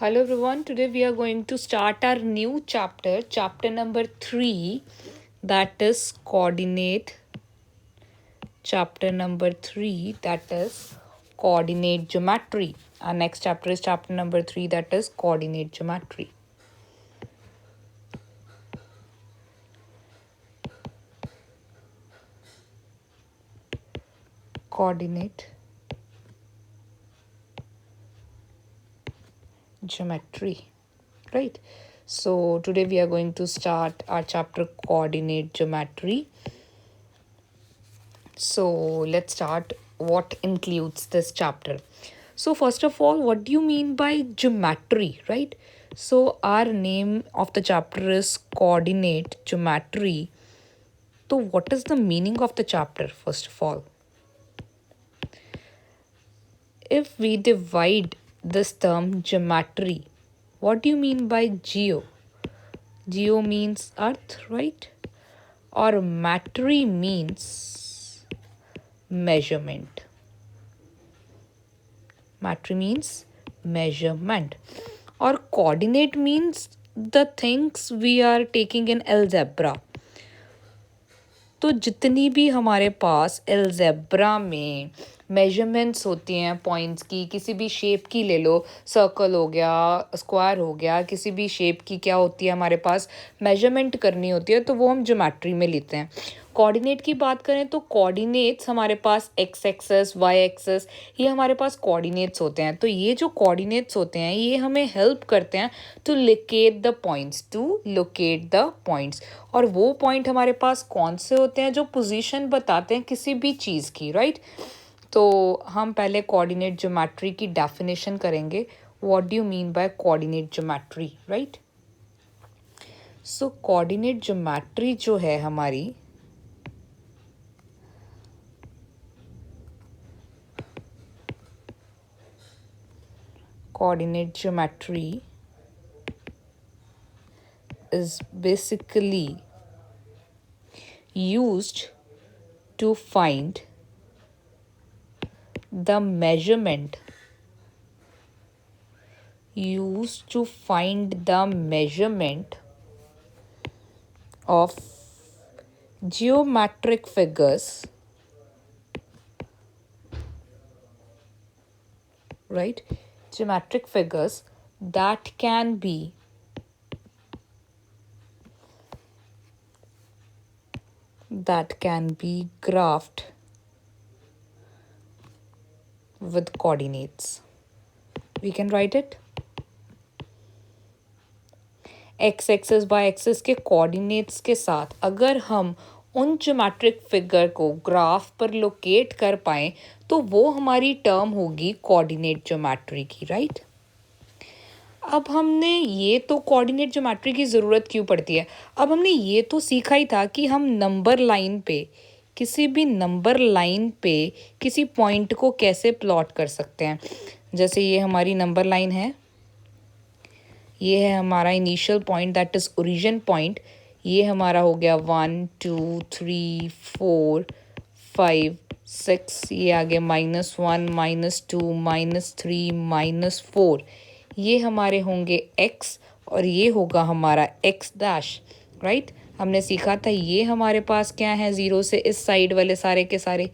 Hello everyone, today we are going to start our new chapter, chapter number 3, that is coordinate. Chapter number 3, that is coordinate geometry. Our next chapter is chapter number 3, that is coordinate geometry. Coordinate geometry, right? So today we are going to start our chapter coordinate geometry. So let's start what includes this chapter. So first of all, what do you mean by geometry, right? So our name of the chapter is coordinate geometry. So what is the meaning of the chapter first of all? If we divide this term geometry, what do you mean by geo? Geo means earth, right? Or metry means measurement. Metry means measurement. Or coordinate means the things we are taking in algebra. तो जितनी भी हमारे पास algebra में measurements होती हैं points की, किसी भी शेप की ले लो, सर्कल हो गया, स्क्वायर हो गया, किसी भी शेप की क्या होती है हमारे पास मेजरमेंट करनी होती है, तो वो हम ज्योमेट्री में लेते हैं. कोऑर्डिनेट की बात करें तो कोऑर्डिनेट्स हमारे पास एक्स एक्सेस, वाई एक्सेस, ये हमारे पास कोऑर्डिनेट्स होते हैं. तो ये जो कोऑर्डिनेट्स होते हैं ये हमें हेल्प करते हैं टू लोकेट द पॉइंट्स. और वो पॉइंट हमारे पास कौन से होते हैं? जो पोजीशन बताते हैं किसी भी चीज़ की, राइट? तो हम पहले कोऑर्डिनेट ज्योमेट्री की डेफिनेशन करेंगे. What do you mean by coordinate geometry, right? So coordinate geometry जो है हमारी, coordinate geometry is basically used to find the measurement of geometric figures, right? Geometric figures that can be graphed with coordinates. We can write it. X axis by axis के coordinates के साथ अगर हम उन geometric figure को graph पर locate कर पाएँ तो वो हमारी टर्म होगी कोऑर्डिनेट ज्योमेट्री की, राइट? अब हमने ये तो कोऑर्डिनेट ज्योमेट्री की ज़रूरत क्यों पड़ती है? अब हमने ये तो सीखा ही था कि हम नंबर लाइन पे, किसी भी नंबर लाइन पे किसी पॉइंट को कैसे प्लॉट कर सकते हैं. जैसे ये हमारी नंबर लाइन है, ये है हमारा initial point that is origin point. ये हमारा हो गया 1 2 3 4 5 6, ये आगे -1 -2 -3 -4. ये हमारे होंगे x और ये होगा हमारा x डैश, राइट? हमने सीखा था ये हमारे पास क्या है, 0 से इस साइड वाले सारे के सारे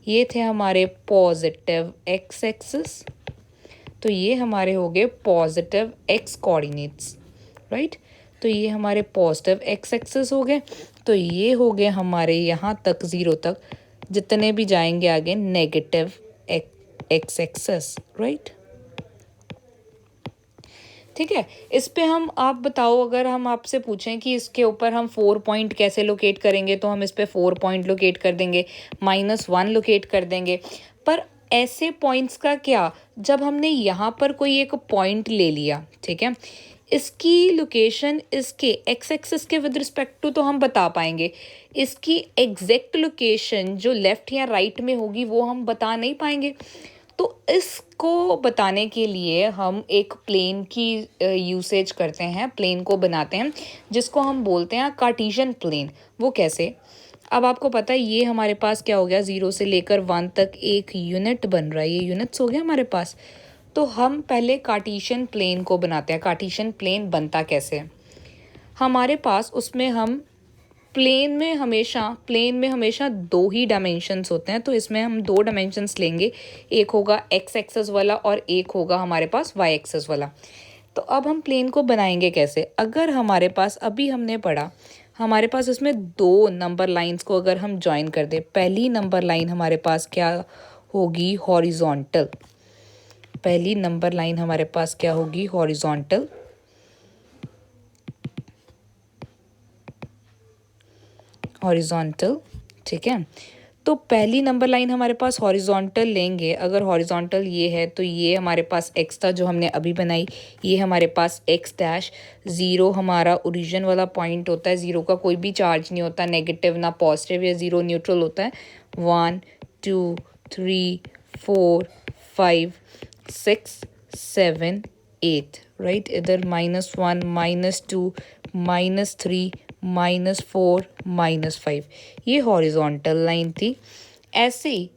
ये थे हमारे पॉजिटिव x एक्सिस. तो ये हमारे हो गए पॉजिटिव x कोऑर्डिनेट्स, राइट? तो ये हमारे पॉजिटिव x एक्सिस हो गए. तो ये हो गए हमारे यहाँ तक 0 तक, जितने भी जाएंगे आगे नेगेटिव x एक्सिस, राइट? ठीक है. इस पे हम, आप बताओ, अगर हम आपसे पूछें कि इसके ऊपर हम 4 पॉइंट कैसे लोकेट करेंगे, तो हम इस पे 4 पॉइंट लोकेट कर देंगे, -1 लोकेट कर देंगे. पर ऐसे पॉइंट्स का क्या, जब हमने यहाँ पर कोई एक पॉइंट ले लिया, ठीक है, इसकी लोकेशन इसके एक्स एक्सिस के विद रिस्पेक्ट टू तो हम बता पाएंगे, इसकी एग्जैक्ट लोकेशन जो लेफ्ट या राइट में होगी वो हम बता नहीं पाएंगे. तो इसको बताने के लिए हम एक प्लेन की यूसेज करते हैं, प्लेन को बनाते हैं जिसको हम बोलते हैं कार्टेशियन प्लेन. वो कैसे? अब आपको पता है ये हमारे पास क्या हो गया, 0 से लेकर 1 तक एक यूनिट बन रहा है, ये यूनिट्स हो गया हमारे पास. तो हम पहले कार्टेशियन प्लेन को बनाते हैं। कार्टेशियन प्लेन बनता कैसे है? हमारे पास उसमें हम प्लेन में हमेशा दो ही डायमेंशंस होते हैं, तो इसमें हम दो डायमेंशंस लेंगे, एक होगा एक्स एक्सेस वाला और एक होगा हमारे पास वाई एक्सेस वाला। तो अब हम प्लेन को बनाएंगे कैसे? अगर हमारे पास अभी हमने पढ़ा, हमारे पास इसमें दो नंबर लाइंस को अगर हम ज्वाइन कर दें, पहली नंबर लाइन हमारे पास क्या होगी? हॉरिजॉन्टल। पहली नंबर लाइन हमारे पास क्या होगी? हॉरिजॉन्टल। हॉरिजॉन्टल, ठीक है। तो पहली नंबर लाइन हमारे पास हॉरिजॉन्टल लेंगे। अगर हॉरिजॉन्टल ये है तो ये हमारे पास एक्स था जो हमने अभी बनाई, ये हमारे पास एक्स डैश। ज़ीरो हमारा ओरिजिन वाला पॉइंट होता है, ज़ीरो का कोई भी चार्ज नहीं होता, नेगेटिव ना पॉजिटिव, या ज़ीरो न्यूट्रल होता है। 1 2 3 4 5 6 7 8, राइट। इधर -1 -2 -3 -4 -5, ये हॉरिजॉन्टल लाइन थी। ऐसे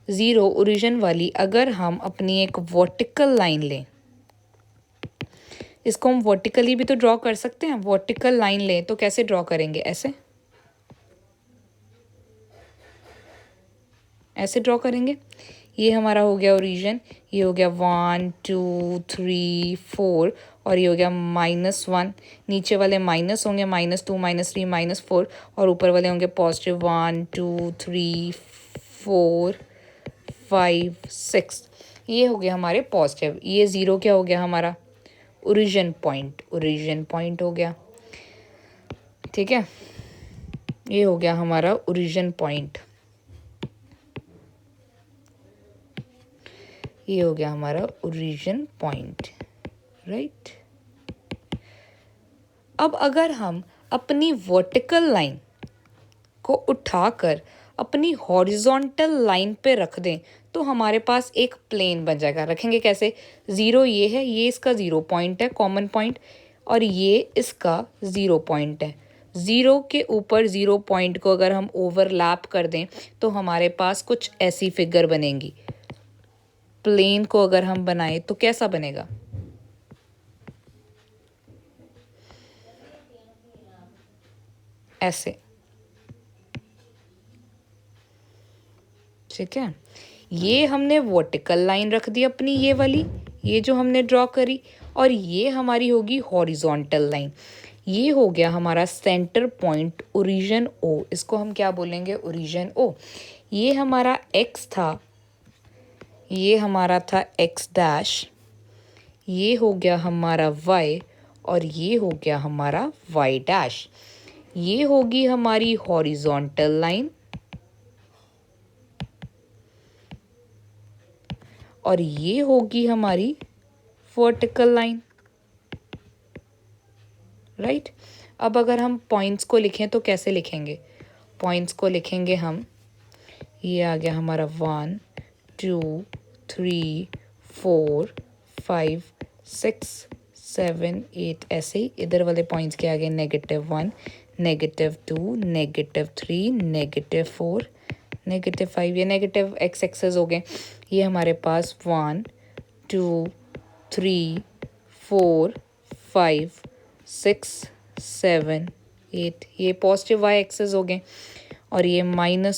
ज़ीरो ओरिजिन वाली अगर हम अपनी एक वर्टिकल लाइन लें, इसको हम वर्टिकली भी तो ड्रॉ कर सकते हैं। वर्टिकल लाइन लें तो कैसे ड्रॉ करेंगे? ऐसे ड्रॉ करेंगे। ये हमारा हो गया ओरिजिन, ये हो गया 1 2 3 4, और ये हो गया -1। नीचे वाले माइनस होंगे, -2 -3 -4, और ऊपर वाले होंगे पॉजिटिव 1 2 3 4 5 6। ये हो गया हमारे पॉजिटिव। ये ज़ीरो क्या हो गया? हमारा ओरिजिन पॉइंट हो गया, ठीक है। ये हो गया हमारा ओरिजिन पॉइंट, ये हो गया हमारा ओरिजिन पॉइंट, राइट। अब अगर हम अपनी वर्टिकल लाइन को उठाकर अपनी हॉरिजॉन्टल लाइन पे रख दें तो हमारे पास एक प्लेन बन जाएगा। रखेंगे कैसे? ज़ीरो ये है, ये इसका ज़ीरो पॉइंट है, कॉमन पॉइंट, और ये इसका ज़ीरो पॉइंट है। ज़ीरो के ऊपर ज़ीरो पॉइंट को अगर हम ओवरलैप कर दें तो हमारे पास कुछ ऐसी फिगर बनेगी। प्लेन को अगर हम बनाए तो कैसा बनेगा? ऐसे, ठीक है। ये हमने वर्टिकल लाइन रख दी अपनी, ये वाली, ये जो हमने ड्रॉ करी, और ये हमारी होगी हॉरिजॉन्टल लाइन। ये हो गया हमारा सेंटर पॉइंट, ओरिजिन ओ। इसको हम क्या बोलेंगे? Origin O. ये हमारा एक्स था, ये हमारा था एक्स डैश, ये हो गया हमारा वाई, और ये हो गया हमारा वाई डैश। ये होगी हमारी हॉरिजॉन्टल लाइन, और ये होगी हमारी वर्टिकल लाइन, राइट। अब अगर हम पॉइंट्स को लिखें तो कैसे लिखेंगे? पॉइंट्स को लिखेंगे हम, ये आ गया हमारा 1 2 3 4 5 6 7 8, ऐसे ही इधर वाले पॉइंट्स के आगे -1 -2 -3 -4 -5, ये नेगेटिव एक्स एक्सेस हो गए। ये हमारे पास 1 2 3 4 5 6 7 8, ये पॉजिटिव वाई एक्सेस हो गए। और ये -1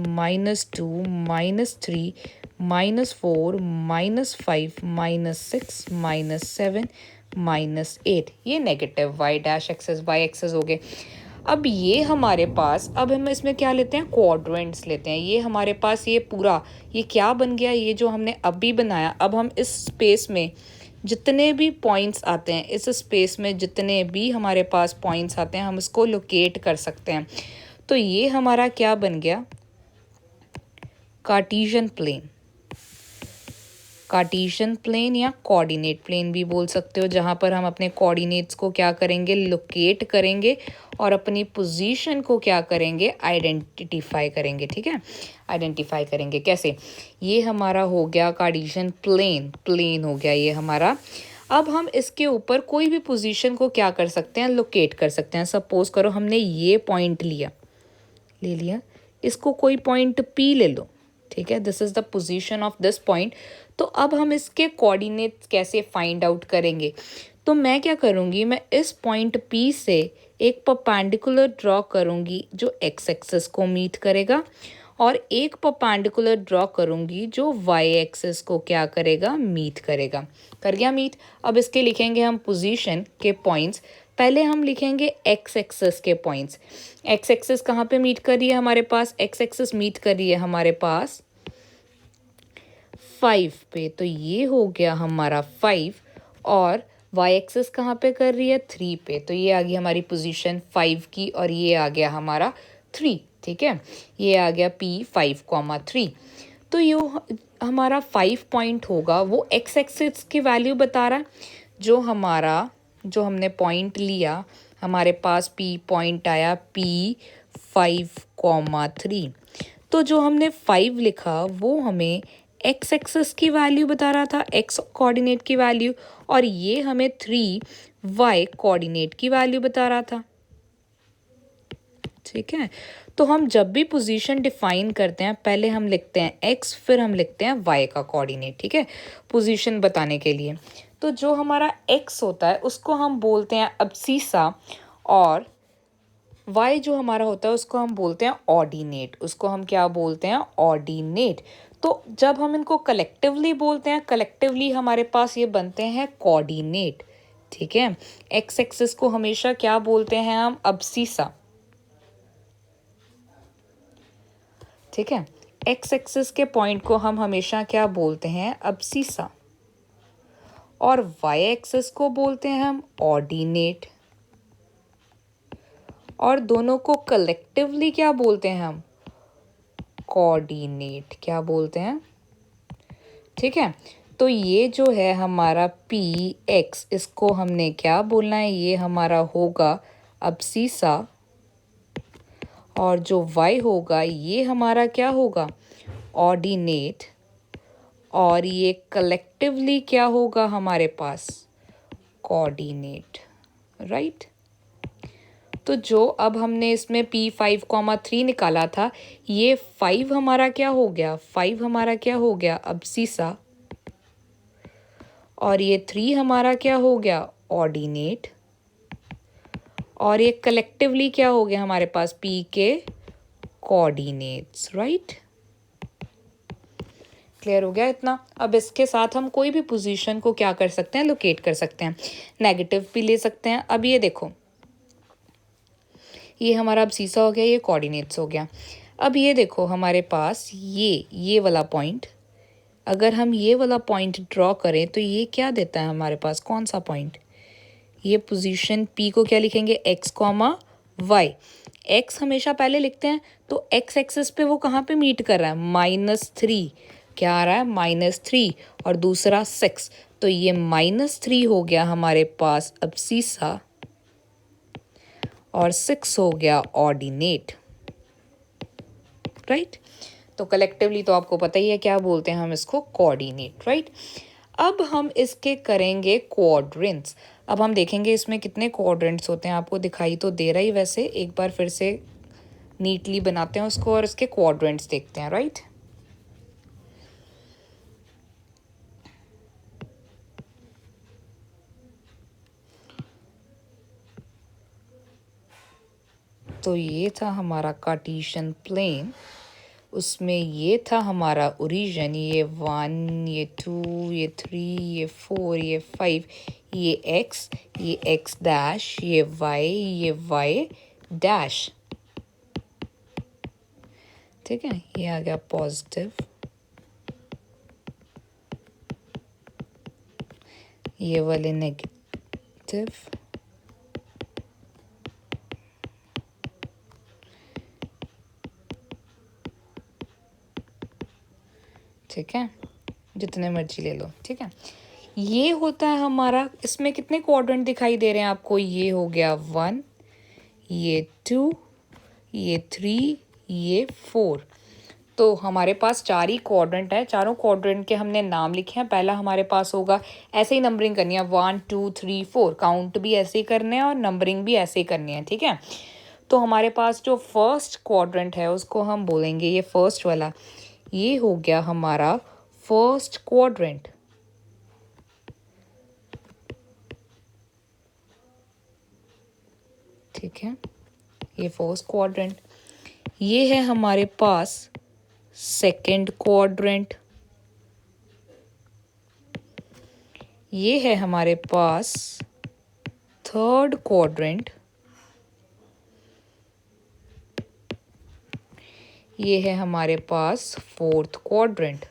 -2 -3 -4 -5 -6 -7 -8, ये negative Y dash axis Y axis हो गए। अब ये हमारे पास, अब हम इसमें क्या लेते हैं? क्वाड्रेंट्स लेते हैं। ये हमारे पास ये पूरा, ये क्या बन गया? ये जो हमने अभी बनाया, अब हम इस स्पेस में जितने भी पॉइंट्स आते हैं, इस स्पेस में जितने भी हमारे पास पॉइंट्स आते हैं, हम इसको लोकेट कर सकते हैं। तो ये हमारा क्या बन गया? Cartesian plane. कार्टेशियन प्लेन या कोऑर्डिनेट प्लेन भी बोल सकते हो, जहाँ पर हम अपने कोऑर्डिनेट्स को क्या करेंगे? लोकेट करेंगे, और अपनी पोजीशन को क्या करेंगे? आइडेंटिफाई करेंगे, ठीक है। आइडेंटिफाई करेंगे कैसे? ये हमारा हो गया कार्टेशियन प्लेन हो गया ये हमारा। अब हम इसके ऊपर कोई भी पोजीशन को क्या कर सकते हैं? लोकेट कर सकते हैं। सपोज करो हमने ये पॉइंट ले लिया, इसको कोई पॉइंट P ले लो, ठीक है, this is the position of this point. तो अब हम इसके कोऑर्डिनेट्स कैसे फाइंड आउट करेंगे? तो मैं क्या करूँगी, मैं इस पॉइंट P से एक परपेंडिकुलर ड्रॉ करूँगी जो एक्स एक्सिस को मीट करेगा, और एक परपेंडिकुलर ड्रॉ करूँगी जो वाई एक्सिस को क्या करेगा, मीट करेगा। कर गया मीट। अब इसके लिखेंगे हम पोजीशन के पॉइंट्स। पहले हम लिखेंगे एक्स एक्सिस के पॉइंट्स। एक्स एक्सिस कहाँ पे मीट कर रही है हमारे पास? एक्स एक्सिस मीट कर रही है हमारे पास 5 पे, तो ये हो गया हमारा 5। और वाई एक्सिस कहाँ पे कर रही है? 3 पे, तो ये आ गई हमारी पोजीशन 5 की, और ये आ गया हमारा 3। ठीक है, ये आ गया P 5,3। तो ये हमारा 5 पॉइंट होगा, वो एक्स एक्सिस की वैल्यू बता रहा है। जो हमने पॉइंट लिया, हमारे पास P पॉइंट आया P 5,3। तो जो हमने 5 लिखा वो हमें एक्स एक्सिस की वैल्यू बता रहा था, एक्स कोऑर्डिनेट की वैल्यू, और ये हमें 3 वाई कोऑर्डिनेट की वैल्यू बता रहा था। ठीक है, तो हम जब भी पोजीशन डिफाइन करते हैं, पहले हम लिखते हैं एक्स, फिर हम लिखते हैं वाई का कोऑर्डिनेट। ठीक है, पोजीशन बताने के लिए। तो जो हमारा एक्स होता है उसको हम बोलते हैं अब्सीसा, और y जो हमारा होता है उसको हम बोलते हैं ऑर्डिनेट। उसको हम क्या बोलते हैं? ऑर्डिनेट। तो जब हम इनको कलेक्टिवली बोलते हैं, कलेक्टिवली हमारे पास ये बनते हैं कोऑर्डिनेट। ठीक है, एक्स एक्सिस को हमेशा क्या बोलते हैं हम? अब्सीसा। ठीक है, एक्स एक्सिस के पॉइंट को हम हमेशा क्या बोलते हैं? अब्सीसा। और वाई एक्सिस को बोलते हैं हम ऑर्डिनेट, और दोनों को कलेक्टिवली क्या बोलते हैं हम? कोऑर्डिनेट। क्या बोलते हैं? ठीक है, तो ये जो है हमारा पी एक्स, इसको हमने क्या बोलना है? ये हमारा होगा अब्सीसा, और जो वाई होगा ये हमारा क्या होगा? ऑर्डिनेट, और ये कलेक्टिवली क्या होगा हमारे पास? कोऑर्डिनेट। राइट। तो जो अब हमने इसमें P 5,3 निकाला था, ये 5 हमारा क्या हो गया? 5 हमारा क्या हो गया? अब्सीसा, और ये 3 हमारा क्या हो गया? ऑर्डिनेट, और ये कलेक्टिवली क्या हो गया हमारे पास? P के कोऑर्डिनेट्स। राइट, क्लियर हो गया इतना? अब इसके साथ हम कोई भी पोजीशन को क्या कर सकते हैं? लोकेट कर सकते हैं। नेगेटिव भी ले सकते हैं। अब ये देखो, ये हमारा अब सीसा हो गया, ये कोऑर्डिनेट्स हो गया। अब ये देखो हमारे पास ये वाला पॉइंट, अगर हम ये वाला पॉइंट ड्रॉ करें तो ये क्या देता है हमारे पास? कौन सा पॉइंट? ये पोजीशन P को क्या लिखेंगे? X comma Y. एक्स हमेशा पहले लिखते हैं, तो एक्स एक्सिस पे वो कहाँ पे मीट कर रहा है? -3। क्या आ रहा है? -3, और दूसरा 6, तो ये -3 हो गया हमारे पास अब्सीसा, और 6 हो गया ऑर्डिनेट। राइट, तो कलेक्टिवली तो आपको पता ही है क्या बोलते हैं हम इसको? कोऑर्डिनेट। राइट, अब हम इसके करेंगे क्वाड्रेंट्स। अब हम देखेंगे इसमें कितने क्वाड्रेंट्स होते हैं। आपको दिखाई तो दे रहा ही, वैसे एक बार फिर से नीटली बनाते हैं उसको और इसके क्वाड्रेंट्स देखते हैं। राइट, तो ये था हमारा कार्टेशियन प्लेन, उसमें ये था हमारा ओरिजिन, ये 1, ये 2, ये 3, ये 4, ये 5, ये एक्स डैश, ये वाई डैश। ठीक है, ये आ गया पॉजिटिव, ये वाले नेगेटिव, ठीक है, जितने मर्जी ले लो। ठीक है, ये होता है हमारा। इसमें कितने क्वाड्रेंट दिखाई दे रहे हैं आपको? ये हो गया 1, ये 2, ये 3, ये 4। तो हमारे पास 4 ही क्वाड्रेंट है। चारों क्वाड्रेंट के हमने नाम लिखे हैं। पहला हमारे पास होगा, ऐसे ही नंबरिंग करनी है, 1 2 3 4, काउंट भी ऐसे ही करने हैं और नंबरिंग भी ऐसे ही करनी है। ठीक है, तो हमारे पास जो फर्स्ट क्वाड्रेंट है उसको हम बोलेंगे, ये फर्स्ट वाला, ये हो गया हमारा फर्स्ट क्वाड्रेंट। ठीक है, ये फर्स्ट क्वाड्रेंट। ये है हमारे पास सेकंड क्वाड्रेंट। ये है हमारे पास थर्ड क्वाड्रेंट। ये है हमारे पास फोर्थ क्वाड्रेंट।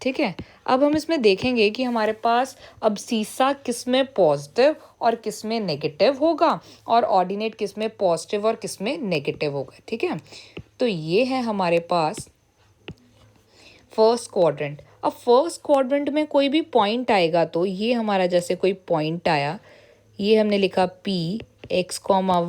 ठीक है, अब हम इसमें देखेंगे कि हमारे पास अब सीसा किस में पॉजिटिव और किस में नेगेटिव होगा और ऑर्डिनेट किस में पॉजिटिव और किस में नेगेटिव होगा। ठीक है, तो ये है हमारे पास फर्स्ट क्वाड्रेंट। अब फर्स्ट क्वाड्रेंट में कोई भी पॉइंट आएगा तो ये हमारा जैसे कोई पॉइंट आया, ये हमने लिखा P x,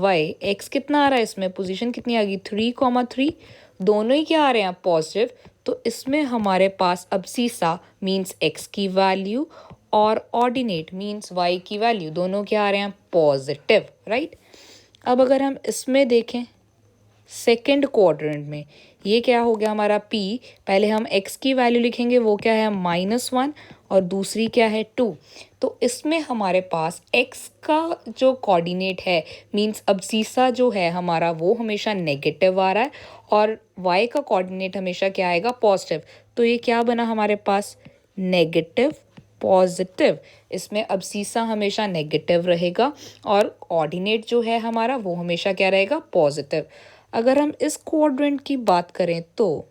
y। x कितना आ रहा है इसमें, पोजीशन कितनी आ गई 3, 3, दोनों ही क्या आ रहे हैं पॉजिटिव। तो इसमें हमारे पास अब सीसा मीन्स x की वैल्यू और ऑर्डिनेट मीन्स y की वैल्यू दोनों क्या आ रहे हैं पॉजिटिव, राइट। अब अगर हम इसमें देखें सेकेंड क्वाड्रेंट में, ये क्या हो गया हमारा P, पहले हम x की वैल्यू लिखेंगे वो क्या है -1 और दूसरी क्या है 2। तो इसमें हमारे पास x का जो कोऑर्डिनेट है मींस अब सीसा जो है हमारा वो हमेशा नेगेटिव आ रहा है और y का कोऑर्डिनेट हमेशा क्या आएगा पॉजिटिव। तो ये क्या बना हमारे पास नेगेटिव पॉजिटिव। इसमें अब सीसा हमेशा नेगेटिव रहेगा और ऑर्डिनेट जो है हमारा वो हमेशा क्या रहेगा पॉजिटिव। अगर हम इस क्वाड्रेंट की बात करें तो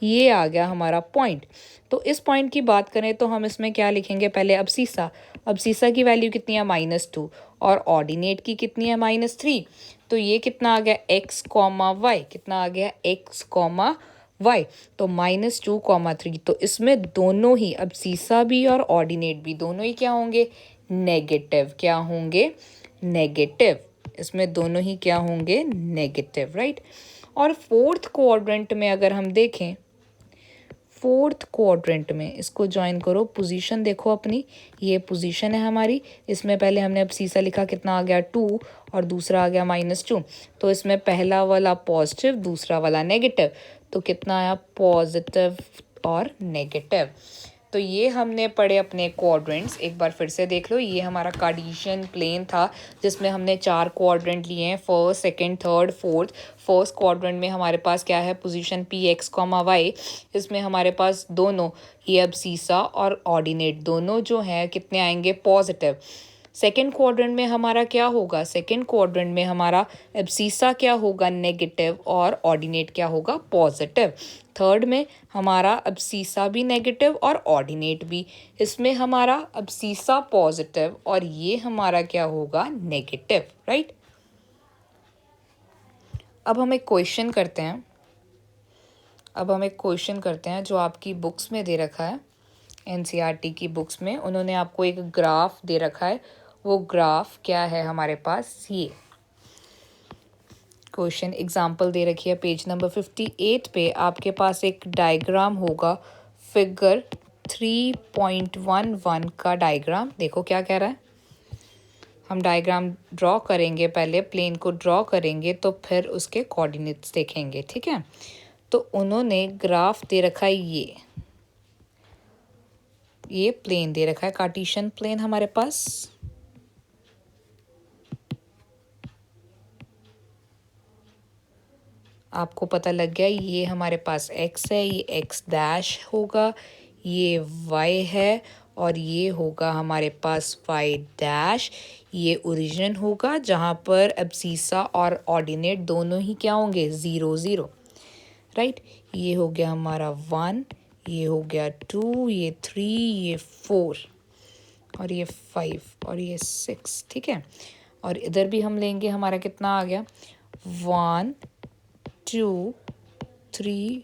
ये आ गया हमारा पॉइंट। तो इस पॉइंट की बात करें तो हम इसमें क्या लिखेंगे पहले अब सीसा की वैल्यू कितनी है -2 और ऑर्डिनेट की कितनी है -3। तो ये कितना आ गया x, y, कितना आ गया x, y। तो -2, 3। तो इसमें दोनों ही अब सीसा भी और ऑर्डिनेट भी दोनों ही क्या होंगे नेगेटिव। क्या होंगे नेगेटिव। इसमें दोनों ही क्या होंगे नेगेटिव, राइट। और फोर्थ क्वाड्रेंट में अगर हम देखें, फोर्थ क्वाड्रेंट में इसको ज्वाइन करो, पोजीशन देखो अपनी, ये पोजीशन है हमारी। इसमें पहले हमने अब सीसा लिखा कितना आ गया 2 और दूसरा आ गया -2। तो इसमें पहला वाला पॉजिटिव दूसरा वाला नेगेटिव, तो कितना आया पॉजिटिव और नेगेटिव। तो ये हमने पढ़े अपने क्वाड्रेंट्स। एक बार फिर से देख लो, ये हमारा कार्टेशियन प्लेन था जिसमें हमने 4 क्वाड्रेंट लिए हैं, first, second, third, fourth. First quadrant में हमारे पास क्या है पोजीशन P x, y। इसमें हमारे पास दोनों ये अब सीसा और ऑर्डिनेट दोनों जो हैं कितने आएंगे पॉजिटिव। सेकेंड क्वाड्रेंट में हमारा क्या होगा, सेकेंड क्वाड्रेंट में हमारा एब्सीसा क्या होगा नेगेटिव और ऑर्डिनेट क्या होगा पॉजिटिव। थर्ड में हमारा एब्सीसा भी नेगेटिव और ऑर्डिनेट भी। इसमें हमारा एब्सीसा पॉजिटिव और ये हमारा क्या होगा नेगेटिव, राइट। अब हम एक क्वेश्चन करते हैं। जो आपकी बुक्स में दे रखा है, एनसीईआरटी की बुक्स में उन्होंने आपको एक ग्राफ दे रखा है। वो ग्राफ क्या है हमारे पास, ये क्वेश्चन एग्जाम्पल दे रखी है पेज नंबर 58 पे। आपके पास एक डायग्राम होगा, फिगर 3.11 का डायग्राम। देखो क्या कह रहा है, हम डायग्राम ड्रॉ करेंगे, पहले प्लेन को ड्रॉ करेंगे तो फिर उसके कोऑर्डिनेट्स देखेंगे, ठीक है। तो उन्होंने ग्राफ दे रखा है, ये प्लेन दे रखा है, कार्टेशियन प्लेन हमारे पास। आपको पता लग गया, ये हमारे पास x है, ये x डैश होगा, ये y है और ये होगा हमारे पास y डैश। ये ओरिजिन होगा जहाँ पर एब्सीसा और ऑर्डिनेट दोनों ही क्या होंगे 0, 0, राइट। ये हो गया हमारा 1, ये हो गया 2, ये 3, ये 4 और ये 5 और ये 6, ठीक है। और इधर भी हम लेंगे, हमारा कितना आ गया 1, 2, 3,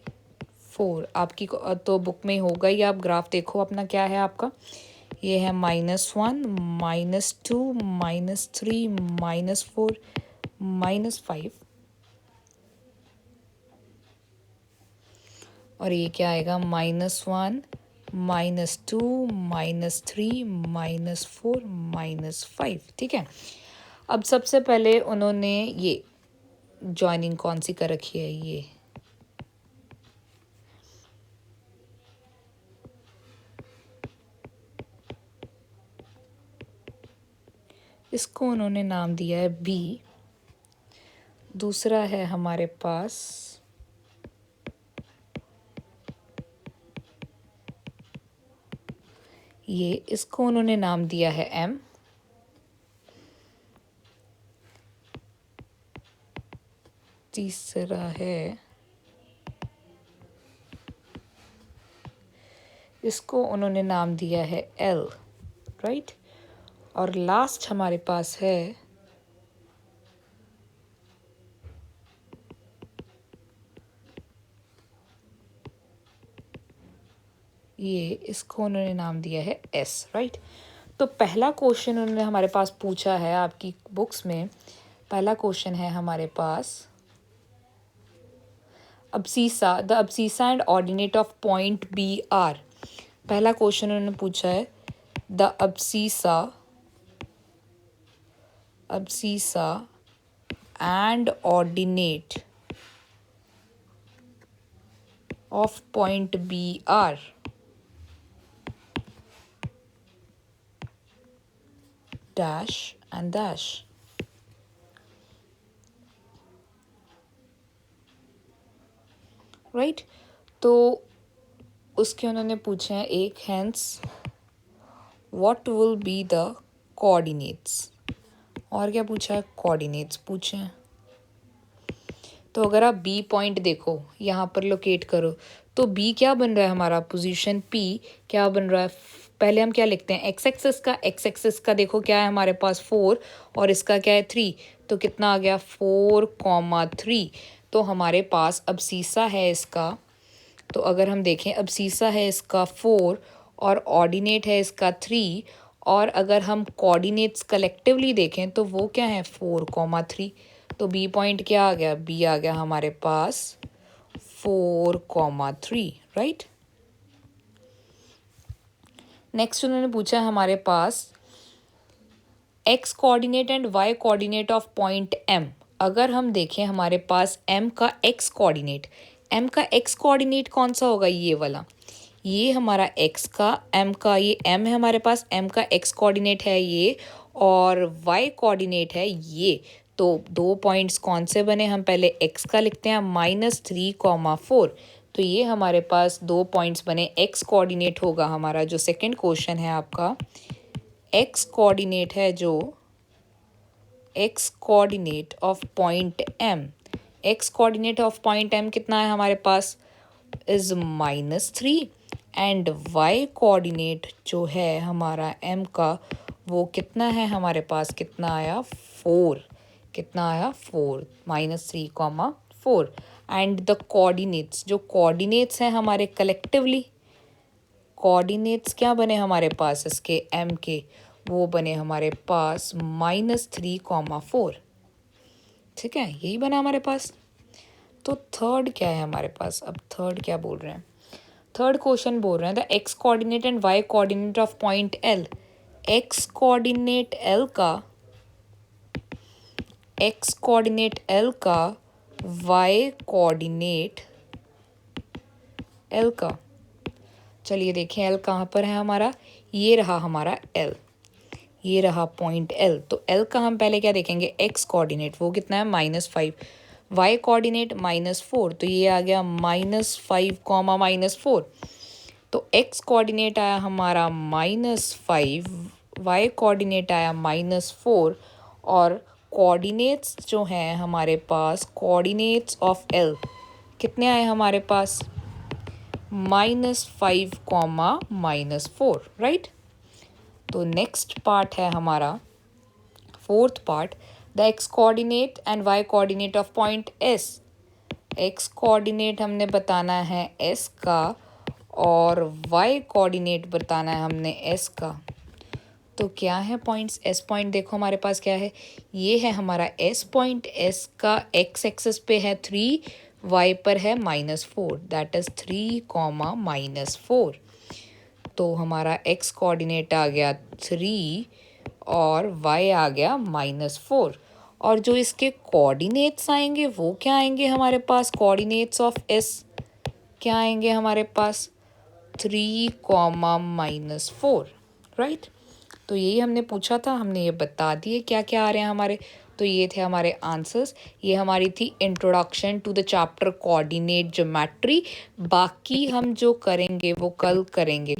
4। आपकी तो बुक में होगा ही, आप ग्राफ देखो अपना क्या है आपका। ये है -1, -2, -3, -4, -5 और ये क्या आएगा -1, -2, -3, -4, -5, ठीक है। अब सबसे पहले उन्होंने ये जॉइनिंग कौन सी कर रखी है, इसको उन्होंने नाम दिया है बी। दूसरा है हमारे पास ये, इसको उन्होंने नाम दिया है एम। तीसरा है, इसको उन्होंने नाम दिया है एल, राइट। और लास्ट हमारे पास है ये, इसको उन्होंने नाम दिया है एस, राइट। तो पहला क्वेश्चन उन्होंने हमारे पास पूछा है आपकी बुक्स में, पहला क्वेश्चन है हमारे पास abscissa, the abscissa and ordinate of point B R. पहला क्वेश्चन उन्होंने पूछा है the abscissa and ordinate of point B R. Dash and dash. Right. तो उसके उन्होंने पूछे हैं एक, hence what will be the coordinates. और क्या पूछा है, कोऑर्डिनेट्स पूछे हैं। तो अगर आप बी पॉइंट देखो, यहाँ पर लोकेट करो, तो बी क्या बन रहा है हमारा, पोजीशन पी क्या बन रहा है। पहले हम क्या लिखते हैं, एक्स एक्सिस का देखो क्या है हमारे पास 4 और इसका क्या है 3, तो कितना आ गया 4,3। तो हमारे पास अब सीसा है इसका, तो अगर हम देखें अब सीसा है इसका 4 और ऑर्डिनेट है इसका 3, और अगर हम कोऑर्डिनेट्स कलेक्टिवली देखें तो वो क्या है 4,3। तो बी पॉइंट क्या आ गया, बी आ गया हमारे पास 4,3, राइट। नेक्स्ट उन्होंने पूछा हमारे पास X coordinate and Y coordinate of point M. अगर हम देखें हमारे पास एम का एक्स कोऑर्डिनेट कौन सा होगा, ये वाला, ये हमारा एक्स का, एम का, ये एम है हमारे पास, एम का एक्स कोऑर्डिनेट है ये, और वाई कोऑर्डिनेट है ये। तो 2 पॉइंट्स कौन से बने, हम पहले एक्स का लिखते हैं -3,4। तो ये हमारे पास 2 पॉइंट्स बने, एक्स कोऑर्डिनेट होगा हमारा जो सेकंड क्वेश्चन है आपका, एक्स कोऑर्डिनेट है जो X coordinate of point M. X coordinate of point M कितना है हमारे पास, इज -3, एंड वाई कोऑर्डिनेट जो है हमारा एम का वो कितना है हमारे पास, कितना आया 4, कितना आया 4, -3,4। एंड द कोऑर्डिनेट्स, जो कोऑर्डिनेट्स हैं हमारे कलेक्टिवली, कोऑर्डिनेट्स क्या बने हमारे पास इसके एम के, वो बने हमारे पास -3,4। ठीक है, यही बना हमारे पास। तो थर्ड क्या है हमारे पास, अब थर्ड क्या बोल रहे हैं, थर्ड क्वेश्चन बोल रहे हैं the X coordinate and Y coordinate of point L. X coordinate L का वाई कोऑर्डिनेट एल का, चलिए देखें एल कहाँ पर है हमारा, ये रहा हमारा एल, ये रहा पॉइंट एल। तो एल का हम पहले क्या देखेंगे, एक्स कोऑर्डिनेट वो कितना है -5, वाई कोऑर्डिनेट -4, तो ये आ गया -5, -4। तो एक्स कोऑर्डिनेट आया हमारा -5, वाई कोऑर्डिनेट आया -4, और कोऑर्डिनेट्स जो हैं हमारे पास, कोऑर्डिनेट्स ऑफ एल कितने आए हमारे पास, -5, -4, राइट। तो नेक्स्ट पार्ट है हमारा fourth part, the X coordinate and Y coordinate of point S. X coordinate हमने बताना है एस का, और वाई कोऑर्डिनेट बताना है हमने एस का। तो क्या है पॉइंट्स, एस पॉइंट देखो हमारे पास क्या है, ये है हमारा एस पॉइंट। एस का एक्स एक्सिस पे है 3, वाई पर है -4, दैट इज 3, -4। तो हमारा एक्स कोऑर्डिनेट आ गया 3 और वाई आ गया -4। और जो इसके कोऑर्डिनेट्स आएंगे वो क्या आएंगे हमारे पास, कोऑर्डिनेट्स ऑफ एस क्या आएंगे हमारे पास, 3, -4, राइट। तो यही हमने पूछा था, हमने ये बता दिए क्या क्या आ रहे हैं हमारे। तो ये थे हमारे आंसर्स। ये हमारी थी introduction to the chapter coordinate geometry. बाकी हम जो करेंगे वो कल करेंगे।